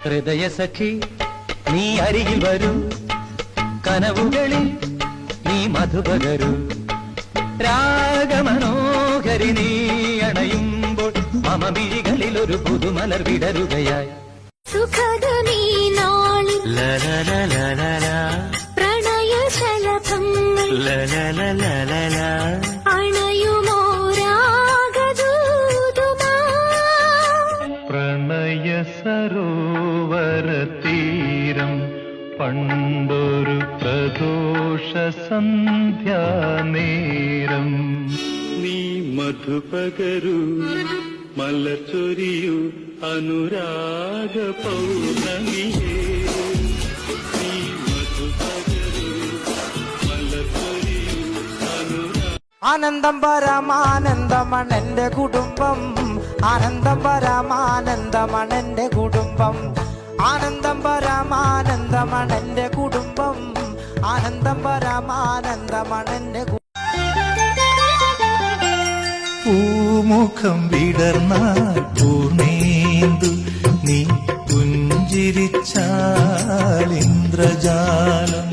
ഹൃദയസഖി നീ അരികിൽ വരൂ, കനവുകളിൽ നീ മധുപകരൂ. രാഗമനോഹരി നീ അണയുമ്പോൾ മമമിഴികളിൽ ഒരു പുതുമലർ വിടരുകയായി. സുഖദമീ നാളിൽ പ്രണയശലഭങ്ങൾ അണയുമോ രാഗദൂതുമാ. പ്രണയ സരോവരതീരം പണ്ടൊരു പ്രദോഷ സന്ധ്യാനേരം. നീ മധുപകരൂ, മലച്ചൊരിയൂ അനുരാഗ പൗർണമിയേ. നീ മധുപകരൂ, മലച്ചൊരിയൂ അനുരാഗ. ആനന്ദം പരമാനന്ദമണെന്റെ കുടുംബം, ആനന്ദം പരമാനന്ദമണെന്റെ കുടുംബം, ആനന്ദം പരമാനന്ദമണെന്റെ കുടുംബം, ആനന്ദം പരമാനന്ദമണെന്റെ പൂമുഖം വിടർന്നാൽ പൂർണേന്ദു, നീ പുഞ്ചിരിച്ചാൽ ഇന്ദ്രജാലം.